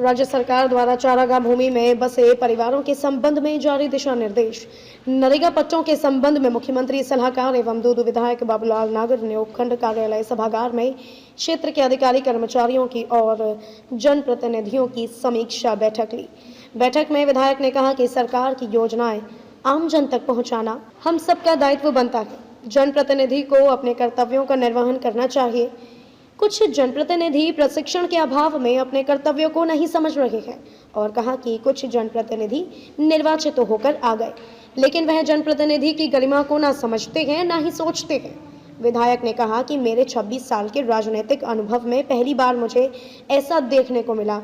राज्य सरकार द्वारा चारागाह भूमि में बसे परिवारों के संबंध में जारी दिशा निर्देश। नरेगा पट्टों के संबंध में मुख्यमंत्री सलाहकार एवं दूदू विधायक बाबूलाल नागर ने उपखंड कार्यालय सभागार में क्षेत्र के अधिकारी कर्मचारियों की और जनप्रतिनिधियों की समीक्षा बैठक ली। बैठक में विधायक ने कहा कि सरकार की योजनाएं आम जन तक पहुंचाना हम सबका दायित्व बनता है। जनप्रतिनिधि को अपने कर्तव्यों का निर्वहन करना चाहिए। कुछ जनप्रतिनिधि प्रशिक्षण के अभाव में अपने कर्तव्यों को नहीं समझ रहे हैं और कहा कि कुछ जनप्रतिनिधि निर्वाचित तो होकर आ गए, लेकिन वह जनप्रतिनिधि की गरिमा को ना समझते हैं ना ही सोचते हैं। विधायक ने कहा कि मेरे 26 साल के राजनीतिक अनुभव में पहली बार मुझे ऐसा देखने को मिला।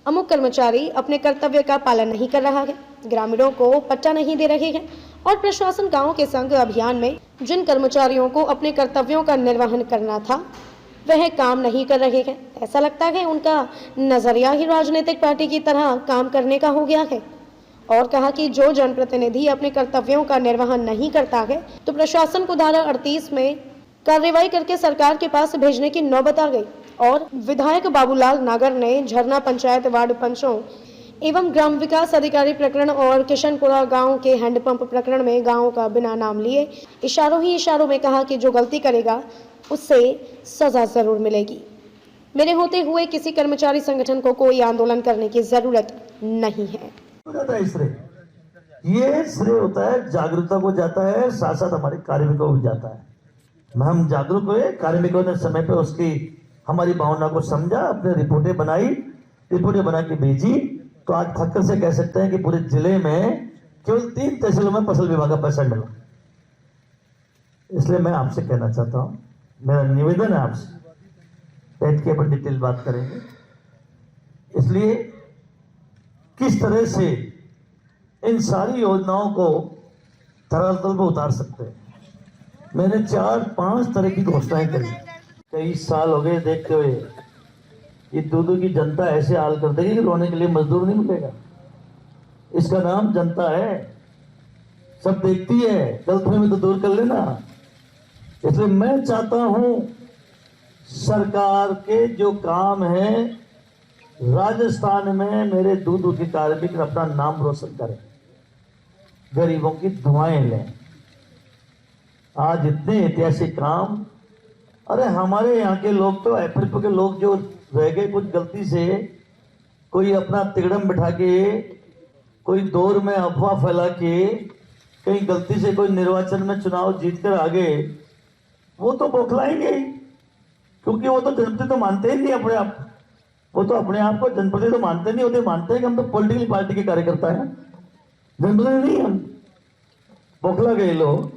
अमुक कर्मचारी अपने कर्तव्य का पालन नहीं कर रहा है, ग्रामीणों को पट्टा नहीं दे रहे हैं और प्रशासन गाँव के संग अभियान में जिन कर्मचारियों को अपने कर्तव्यों का निर्वहन करना था वह काम नहीं कर रहे हैं। ऐसा लगता है उनका नजरिया ही राजनीतिक पार्टी की तरह काम करने का हो गया है। और कहा कि जो जनप्रतिनिधि अपने कर्तव्यों का निर्वहन नहीं करता है तो प्रशासन को धारा 38 में कार्रवाई करके सरकार के पास भेजने की नौबत आ गई। और विधायक बाबूलाल नागर ने झरना पंचायत वार्ड पंचों एवं ग्राम विकास अधिकारी प्रकरण और किशनपुरा गांव के हैंडपंप प्रकरण में गांव का बिना नाम लिए इशारों ही इशारों में कहा कि जो गलती करेगा उससे सजा जरूर मिलेगी। मेरे होते हुए किसी कर्मचारी संगठन को कोई आंदोलन करने की जरूरत नहीं है। ये श्रेय होता है जागरूकता को जाता है, साथ साथ हमारे कार्मिकों को भी जाता है। हम जागरूक हुए, कार्मिकों ने समय पे उसकी हमारी भावना को समझा, अपने रिपोर्टें बना के भेजी। तो आज फक्र से कह सकते हैं कि पूरे जिले में केवल 3 तहसीलों में फसल विभाग का पैसा मिला। इसलिए मैं आपसे कहना चाहता हूं, मेरा निवेदन है आपसे, बैठ के अपन डिटेल बात करेंगे। इसलिए किस तरह से इन सारी योजनाओं को धरातल पर उतार सकते हैं, मैंने 4-5 तरह की घोषणाएं करी। कई साल हो गए देखते हुए ये दूदू की जनता ऐसे हाल कर देगी कि रोने के लिए मजदूर नहीं मिलेगा। इसका नाम जनता है, सब देखती है, गलतफहमी तो दूर कर लेना। इसलिए मैं चाहता हूं सरकार के जो काम है राजस्थान में मेरे दूदू के कार्मिक अपना नाम रोशन करें, गरीबों की दुआएं लें। आज इतने ऐतिहासिक काम, अरे हमारे यहाँ के लोग तो एफएफ के लोग जो रह गए कुछ गलती से, कोई अपना तिगड़म बिठा के, कोई दौर में अफवाह फैला के, कहीं गलती से कोई निर्वाचन में चुनाव जीतकर आ गए, वो तो बौखलाएंगे ही, क्योंकि वो तो जनप्रतिनिधि तो मानते ही नहीं अपने आप। वो तो अपने आप को जनप्रतिनिधि तो मानते नहीं होते, मानते हैं कि हम तो पॉलिटिकल पार्टी के कार्यकर्ता हैं, जनप्रतिनिधि नहीं हम। बौखला गए लोग।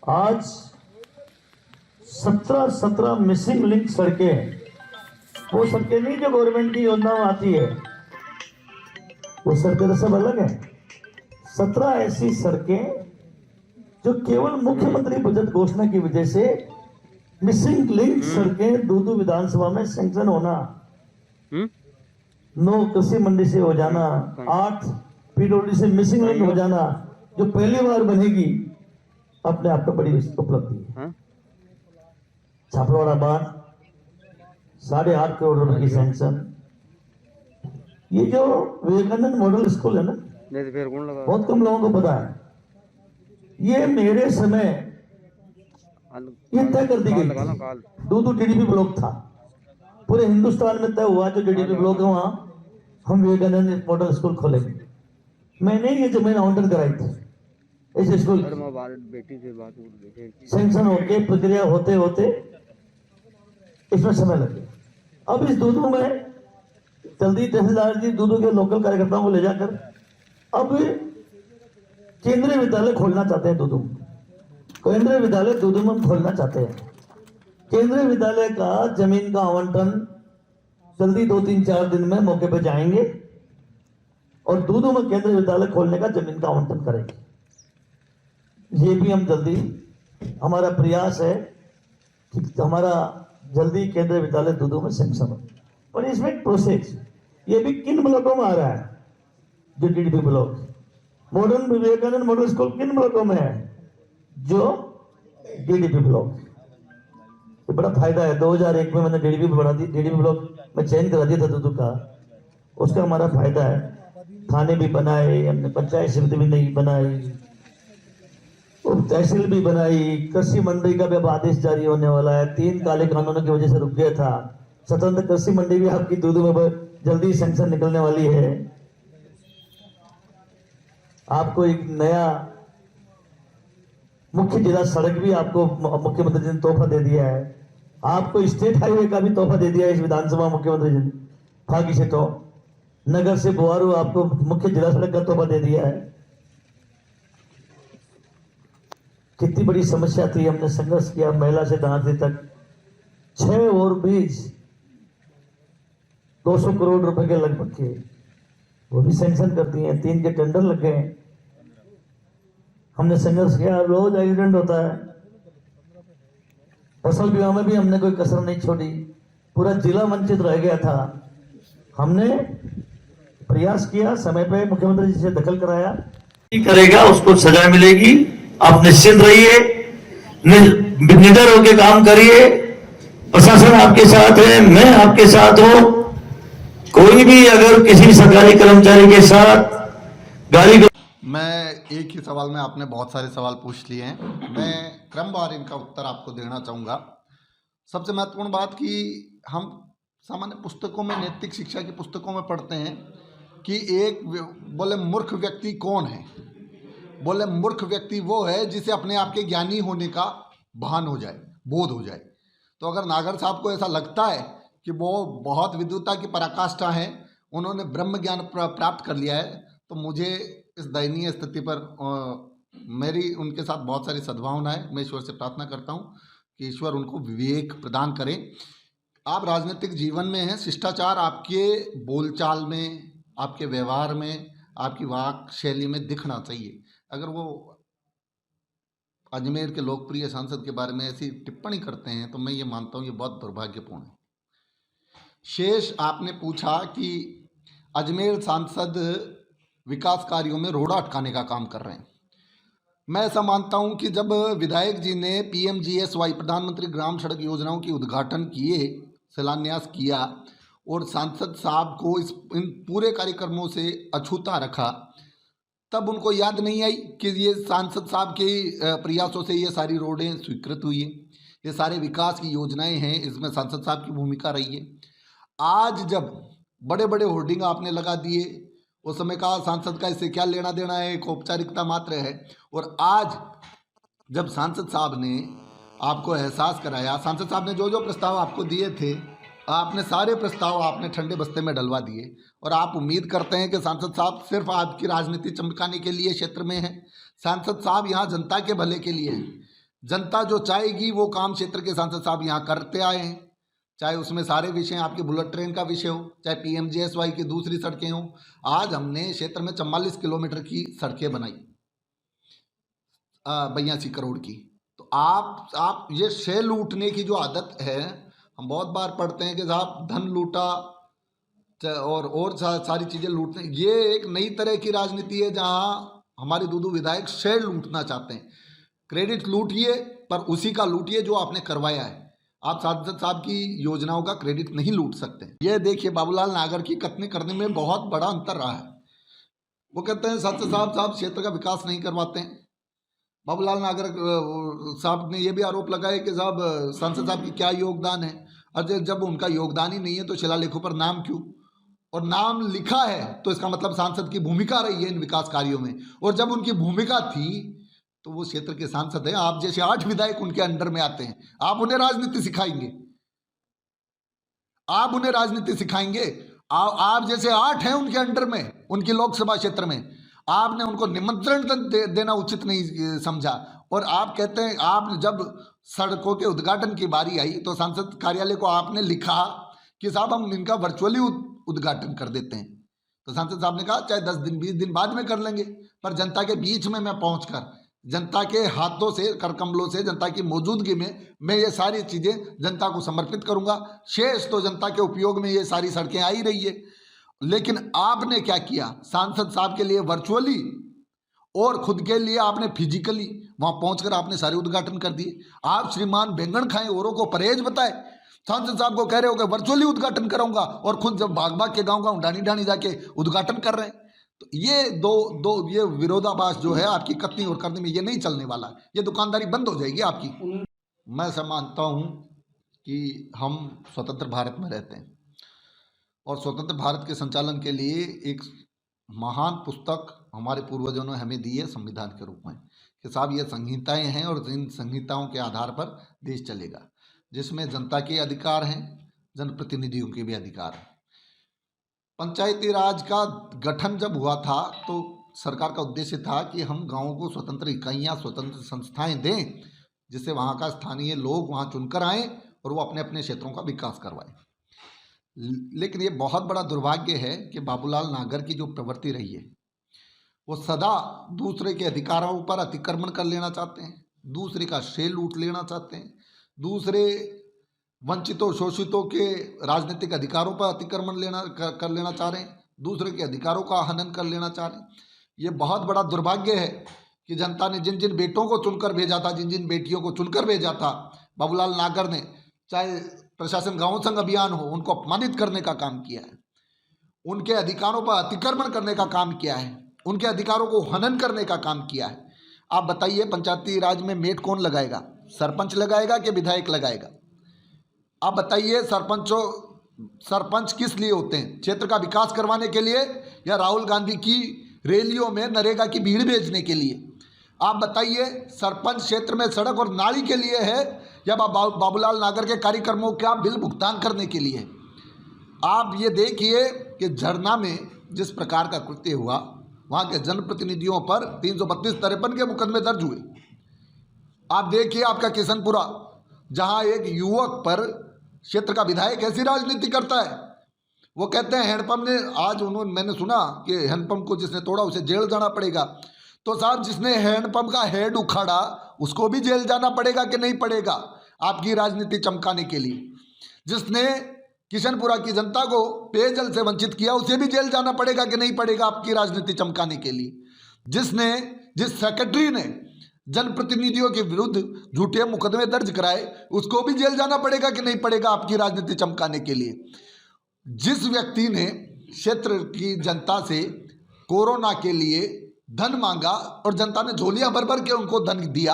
आज 17 मिसिंग लिंक सड़कें, वो सड़कें नहीं जो गवर्नमेंट की योजना में आती है, वो सड़कें तो सब अलग है। 17 ऐसी सड़कें जो केवल मुख्यमंत्री बजट घोषणा की वजह से मिसिंग लिंक सड़कें दूदू विधानसभा में सैंक्शन होना, 9 कृषि मंडी से हो जाना, 8 पीडब्ल्यूडी से मिसिंग लिंक हो जाना, जो पहली बार बनेगी, अपने आप में बड़ी उपलब्धि है। छापड़वाड़ा बांध 8.5 करोड़ रुपए की सैंक्शन। ये जो विवेकानंद मॉडल स्कूल है ना, बहुत कम लोगों को पता है, ये मेरे समय ये तय कर दी गई। दूदू डीडीपी ब्लॉक था, पूरे हिंदुस्तान में तय हुआ जो डीडीपी ब्लॉक है वहां हम विवेकानंद मॉडल स्कूल खोलेंगे। मैंने ये जमीन आवंटन कराई थी इस स्कूल, सैंक्शन होके प्रक्रिया होते होते इसमें समय लग गया। अब इस दूदू में जल्दी तहसीलदार जी दूदू के लोकल कार्यकर्ताओं को ले जाकर अब केंद्रीय विद्यालय खोलना चाहते हैं दूदू। केंद्रीय विद्यालय दूदू में खोलना चाहते हैं। केंद्रीय विद्यालय का जमीन का आवंटन जल्दी 2-3-4 दिन में मौके पर जाएंगे और दूदू में केंद्रीय विद्यालय खोलने का जमीन का आवंटन करेंगे। ये भी हम जल्दी, हमारा प्रयास है कि हमारा जल्दी केंद्रीय विद्यालय दूदू में सैंक्शन हो। और इसमें एक प्रोसेस, ये भी किन ब्लॉकों में आ रहा है, जो DDP block, modern Vivekananda model school किन ब्लॉकों में है, जो डीडीपी ब्लॉक। तो बड़ा फायदा है। 2001 में मैंने डीडीपी बढ़ा दी, डीडीपी ब्लॉक में चयन करा दिया था दूदू का। उसका हमारा फायदा है। थाने भी बनाए हमने, पंचायत समिति भी नहीं बनाई, उप तहसील भी बनाई, कृषि मंडी का भी अब आदेश जारी होने वाला है। 3 काले कानूनों की वजह से रुक गया था। स्वतंत्र कृषि मंडी भी आपकी दूध में जल्दी सैंक्शन निकलने वाली है। आपको एक नया मुख्य जिला सड़क भी आपको मुख्यमंत्री जी ने तोहफा दे दिया है। आपको स्टेट हाईवे का भी तोहफा दे दिया है इस विधानसभा मुख्यमंत्री जी ने। फागी से तो नगर से बोआरू आपको मुख्य जिला सड़क का तोहफा दे दिया है। कितनी बड़ी समस्या थी, हमने संघर्ष किया महिला से दांती तक। 6 और ब्रिज 200 करोड़ रुपए के लगभग के, वो भी सैंक्शन कर दिए हैं। 3 के टेंडर लग गए। हमने संघर्ष किया। रोज एक्सीडेंट होता है। फसल बीमा में भी हमने कोई कसर नहीं छोड़ी। पूरा जिला वंचित रह गया था। हमने प्रयास किया, समय पे मुख्यमंत्री जी से दखल कराया। करेगा उसको सजा मिलेगी। आप निश्चिंत रहिए, निडर होकर काम करिए। प्रशासन आपके साथ है, मैं आपके साथ हूं। कोई भी अगर किसी सरकारी कर्मचारी के साथ गाली मैं एक ही सवाल में आपने बहुत सारे सवाल पूछ लिए हैं, मैं क्रमवार इनका उत्तर आपको देना चाहूँगा। सबसे महत्वपूर्ण बात कि हम सामान्य पुस्तकों में, नैतिक शिक्षा की पुस्तकों में पढ़ते हैं कि एक बोले मूर्ख व्यक्ति कौन है। बोले मूर्ख व्यक्ति वो है जिसे अपने आप के ज्ञानी होने का भान हो जाए, बोध हो जाए। तो अगर नागर साहब को ऐसा लगता है कि वो बहुत विद्वता की पराकाष्ठा है, उन्होंने ब्रह्म ज्ञान प्राप्त कर लिया है, तो मुझे इस दयनीय स्थिति पर मेरी उनके साथ बहुत सारी सद्भावना है। मैं ईश्वर से प्रार्थना करता हूँ कि ईश्वर उनको विवेक प्रदान करें। आप राजनीतिक जीवन में हैं, शिष्टाचार आपके बोलचाल में, आपके व्यवहार में, आपकी वाक शैली में दिखना चाहिए। अगर वो अजमेर के लोकप्रिय सांसद के बारे में ऐसी टिप्पणी करते हैं तो मैं ये मानता हूँ ये बहुत दुर्भाग्यपूर्ण है। शेष आपने पूछा कि अजमेर सांसद विकास कार्यों में रोड़ा अटकाने का काम कर रहे हैं। मैं ऐसा मानता हूं कि जब विधायक जी ने PMGSY प्रधानमंत्री ग्राम सड़क योजनाओं की उद्घाटन किए, शिलान्यास किया और सांसद साहब को इन पूरे कार्यक्रमों से अछूता रखा, तब उनको याद नहीं आई कि ये सांसद साहब के प्रयासों से ये सारी रोडें स्वीकृत हुई हैं, ये सारे विकास की योजनाएं हैं, इसमें सांसद साहब की भूमिका रही है। आज जब बड़े बड़े होर्डिंग आपने लगा दिए, उस समय कहा सांसद का इससे क्या लेना देना है, एक औपचारिकता मात्र है। और आज जब सांसद साहब ने आपको एहसास कराया, सांसद साहब ने जो जो प्रस्ताव आपको दिए थे, आपने सारे प्रस्ताव आपने ठंडे बस्ते में डलवा दिए। और आप उम्मीद करते हैं कि सांसद साहब सिर्फ आपकी राजनीति चमकाने के लिए क्षेत्र में है। सांसद साहब यहाँ जनता के भले के लिए हैं। जनता जो चाहेगी वो काम क्षेत्र के सांसद साहब यहाँ करते आए हैं, चाहे उसमें सारे विषय आपके बुलेट ट्रेन का विषय हो, चाहे PMGSY की दूसरी सड़कें हों। आज हमने क्षेत्र में 44 किलोमीटर की सड़कें बनाई 82 करोड़ की। तो आप ये शे लूटने की जो आदत है, हम बहुत बार पढ़ते हैं कि साहब धन लूटा और सारी चीज़ें लूटने, ये एक नई तरह की राजनीति है जहाँ हमारे दूदू विधायक शेयर लूटना चाहते हैं। क्रेडिट लूटिए पर उसी का लूटिए जो आपने करवाया है। आप सांसद साहब की योजनाओं का क्रेडिट नहीं लूट सकते। ये देखिए बाबूलाल नागर की कथनी करने में बहुत बड़ा अंतर रहा है। वो कहते हैं सांसद साहब क्षेत्र का विकास नहीं करवाते हैं। बाबूलाल नागर साहब ने यह भी आरोप लगाया कि साहब सांसद साहब की क्या योगदान है, और जब उनका योगदान ही नहीं है तो शिलालेखों पर नाम क्यों? और नाम लिखा है तो इसका मतलब सांसद की भूमिका रही है इन विकास कार्यों में। और जब उनकी भूमिका थी तो वो क्षेत्र के सांसद हैं। आप जैसे 8 विधायक उनके अंडर में आते हैं, आप उन्हें राजनीति सिखाएंगे? आप उन्हें राजनीति सिखाएंगे? आप जैसे 8 हैं उनके अंडर में, उनकी लोकसभा क्षेत्र में, आपने उनको निमंत्रण देना उचित नहीं समझा। और आप कहते हैं, आप जब सड़कों के उद्घाटन की बारी आई तो सांसद कार्यालय को आपने लिखा कि साहब हम इनका वर्चुअली उद्घाटन कर देते हैं। तो सांसद साहब ने कहा चाहे 10 दिन 20 दिन बाद में कर लेंगे, पर जनता के बीच में मैं पहुंचकर, जनता के हाथों से, करकमलों से, जनता की मौजूदगी में मैं ये सारी चीज़ें जनता को समर्पित करूंगा। शेष तो जनता के उपयोग में ये सारी सड़कें आ ही रही है। लेकिन आपने क्या किया? सांसद साहब के लिए वर्चुअली और खुद के लिए आपने फिजिकली वहां पहुंचकर आपने सारे उद्घाटन कर दिए। आप श्रीमान बैंगन खाएं, औरों को परहेज बताएं। सांसद साहब को कह रहे हो कि वर्चुअली उद्घाटन कराऊंगा और खुद जब भाग भाग के गाँव ढाणी ढाणी जाके उद्घाटन कर रहे हैं। तो ये दो ये विरोधाभास जो है आपकी कथनी और करने में ये नहीं चलने वाला, ये दुकानदारी बंद हो जाएगी आपकी। मैं ऐसा मानता हूँ कि हम स्वतंत्र भारत में रहते हैं और स्वतंत्र भारत के संचालन के लिए एक महान पुस्तक हमारे पूर्वजों ने हमें दी है संविधान के रूप में, कि साहब ये संहिताएं हैं और इन संहिताओं के आधार पर देश चलेगा, जिसमें जनता के अधिकार हैं, जनप्रतिनिधियों के भी अधिकार हैं। पंचायती राज का गठन जब हुआ था तो सरकार का उद्देश्य था कि हम गाँवों को स्वतंत्र इकाइयाँ, स्वतंत्र संस्थाएं दें, जिससे वहाँ का स्थानीय लोग वहाँ चुनकर आएँ और वो अपने अपने क्षेत्रों का विकास करवाएं। लेकिन ये बहुत बड़ा दुर्भाग्य है कि बाबूलाल नागर की जो प्रवृत्ति रही है, वो सदा दूसरे के अधिकारों पर अतिक्रमण कर लेना चाहते हैं, दूसरे का श्रेय लूट लेना चाहते हैं, दूसरे वंचितों शोषितों के राजनीतिक अधिकारों पर अतिक्रमण कर लेना चाह रहे हैं, दूसरे के अधिकारों का हनन कर लेना चाह रहे हैं। ये बहुत बड़ा दुर्भाग्य है कि जनता ने जिन जिन बेटों को चुनकर भेजा था, जिन जिन बेटियों को चुनकर भेजा था, बाबूलाल नागर ने, चाहे प्रशासन गाँव संघ अभियान हो, उनको अपमानित करने का काम किया है, उनके अधिकारों पर अतिक्रमण करने का काम किया है, उनके अधिकारों को हनन करने का काम किया है। आप बताइए, पंचायती राज में मेट कौन लगाएगा? सरपंच लगाएगा कि विधायक लगाएगा? आप बताइए, सरपंच किस लिए होते हैं? क्षेत्र का विकास करवाने के लिए या राहुल गांधी की रैलियों में नरेगा की भीड़ भेजने के लिए? आप बताइए, सरपंच क्षेत्र में सड़क और नाली के लिए है या बाबूलाल नागर के कार्यक्रमों का बिल भुगतान करने के लिए? आप ये देखिए कि झरना में जिस प्रकार का कृत्य हुआ, वहाँ के जनप्रतिनिधियों पर 332-53 के मुकदमे दर्ज हुए। आप देखिए आपका किशनपुरा, जहाँ एक युवक पर क्षेत्र का विधायक ऐसी राजनीति करता है, वो कहते हैं हैंडपंप ने, आज मैंने सुना कि हैंडपंप को जिसने तोड़ा उसे जेल जाना पड़ेगा। तो साहब, जिसने हैंडपंप का हेड उखाड़ा उसको भी जेल जाना पड़ेगा कि नहीं पड़ेगा आपकी राजनीति चमकाने के लिए? जिसने किशनपुरा की जनता को पेयजल से वंचित किया उसे भी जेल जाना पड़ेगा कि नहीं पड़ेगा आपकी राजनीति चमकाने के लिए? जिस सेक्रेटरी ने जनप्रतिनिधियों के विरुद्ध झूठे मुकदमे दर्ज कराए उसको भी जेल जाना पड़ेगा कि नहीं पड़ेगा आपकी राजनीति चमकाने के लिए? जिस व्यक्ति ने क्षेत्र की जनता से कोरोना के लिए धन मांगा और जनता ने झोलियां भर भर के उनको धन दिया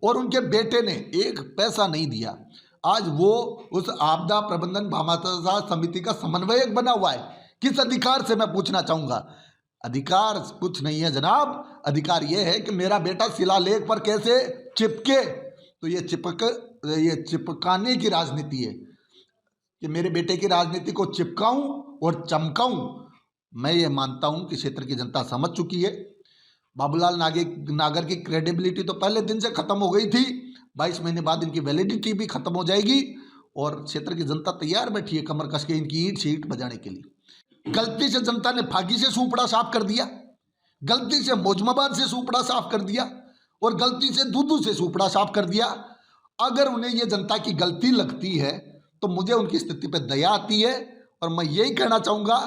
और उनके बेटे ने एक पैसा नहीं दिया, आज वो उस आपदा प्रबंधन भामाशाह समिति का समन्वयक बना हुआ है। किस अधिकार से, मैं पूछना चाहूँगा? अधिकार कुछ नहीं है जनाब, अधिकार ये है कि मेरा बेटा शिलालेख पर कैसे चिपके। तो ये चिपकाने की राजनीति है कि मेरे बेटे की राजनीति को चिपकाऊं और चमकाऊं। मैं ये मानता हूं कि क्षेत्र की जनता समझ चुकी है। बाबूलाल नागर की क्रेडिबिलिटी तो पहले दिन से खत्म हो गई थी, 22 महीने बाद इनकी वैलिडिटी भी खत्म हो जाएगी और क्षेत्र की जनता तैयार बैठी है कमर कस के इनकी ईंट से ईंट बजाने के लिए। गलती से जनता ने फागी से सूपड़ा साफ कर दिया, गलती से मोजमाबाद से सूपड़ा साफ कर दिया और गलती से दूधू से सूपड़ा साफ कर दिया। अगर उन्हें ये जनता की गलती लगती है तो मुझे उनकी स्थिति पर दया आती है और मैं यही कहना चाहूँगा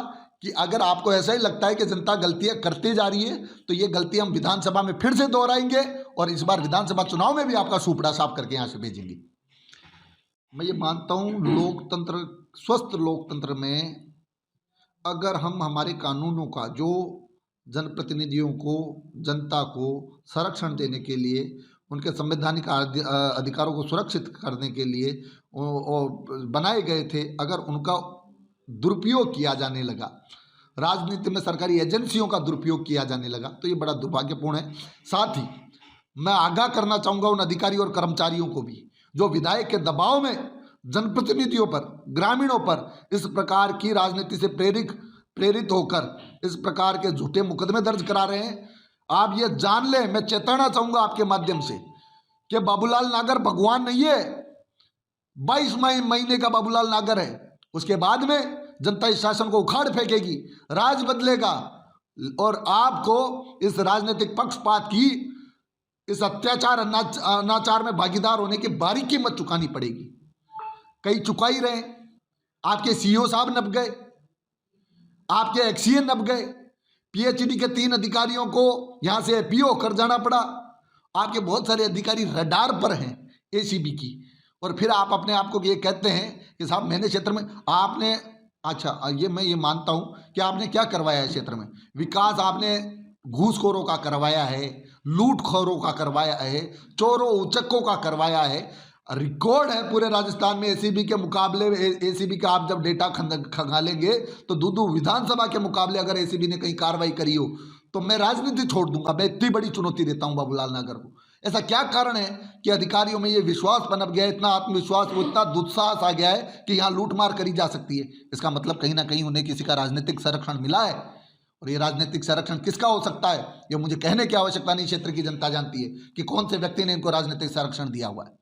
कि अगर आपको ऐसा ही लगता है कि जनता गलतियाँ करती जा रही है तो ये गलती हम विधानसभा में फिर से दोहराएंगे और इस बार विधानसभा चुनाव में भी आपका सूपड़ा साफ करके यहाँ से भेजेंगे। मैं ये मानता हूँ लोकतंत्र, स्वस्थ लोकतंत्र में अगर हम हमारे कानूनों का, जो जनप्रतिनिधियों को, जनता को संरक्षण देने के लिए, उनके संवैधानिक अधिकारों को सुरक्षित करने के लिए बनाए गए थे, अगर उनका दुरुपयोग किया जाने लगा, राजनीति में सरकारी एजेंसियों का दुरुपयोग किया जाने लगा, तो ये बड़ा दुर्भाग्यपूर्ण है। साथ ही मैं आगाह करना चाहूँगा उन अधिकारियों और कर्मचारियों को भी जो विधायक के दबाव में जनप्रतिनिधियों पर, ग्रामीणों पर इस प्रकार की राजनीति से प्रेरित होकर इस प्रकार के झूठे मुकदमे दर्ज करा रहे हैं। आप ये जान लें, मैं चेताना चाहूँगा आपके माध्यम से कि बाबूलाल नागर भगवान नहीं है। 22 महीने का बाबूलाल नागर है, उसके बाद में जनता इस शासन को उखाड़ फेंकेगी, राज बदलेगा और आपको इस राजनीतिक पक्षपात की, इस अत्याचार अनाचार में भागीदार होने की बारीक कीमत चुकानी पड़ेगी। कई चुका ही रहे, आपके सीईओ साहब नप गए, आपके एक्सीए नप गए, पीएचडी के 3 अधिकारियों को यहां से एपीओ कर जाना पड़ा, आपके बहुत सारे अधिकारी रडार पर हैं एसीबी की, और फिर आप अपने आप को ये कहते हैं कि साहब मैंने क्षेत्र में आपने अच्छा ये मैं ये मानता हूँ कि आपने क्या करवाया है क्षेत्र में। विकास आपने घूसखोरों का करवाया है, लूटखोरों का करवाया है, चोरों उचक्कों का करवाया है। रिकॉर्ड है पूरे राजस्थान में एसीबी के मुकाबले, एसीबी का आप जब डेटा खंगालेंगे तो दूदू विधानसभा के मुकाबले अगर एसीबी ने कहीं कार्रवाई करी हो तो मैं राजनीति छोड़ दूंगा। मैं इतनी बड़ी चुनौती देता हूं बाबूलाल नागर को। ऐसा क्या कारण है कि अधिकारियों में ये विश्वास पनप गया है, इतना आत्मविश्वास, वो इतना दुस्साहस आ गया है कि यहाँ लूटमार करी जा सकती है। इसका मतलब कहीं ना कहीं उन्हें किसी का राजनीतिक संरक्षण मिला है, और ये राजनीतिक संरक्षण किसका हो सकता है ये मुझे कहने की आवश्यकता नहीं, क्षेत्र की जनता जानती है कि कौन से व्यक्ति ने इनको राजनीतिक संरक्षण दिया हुआ है।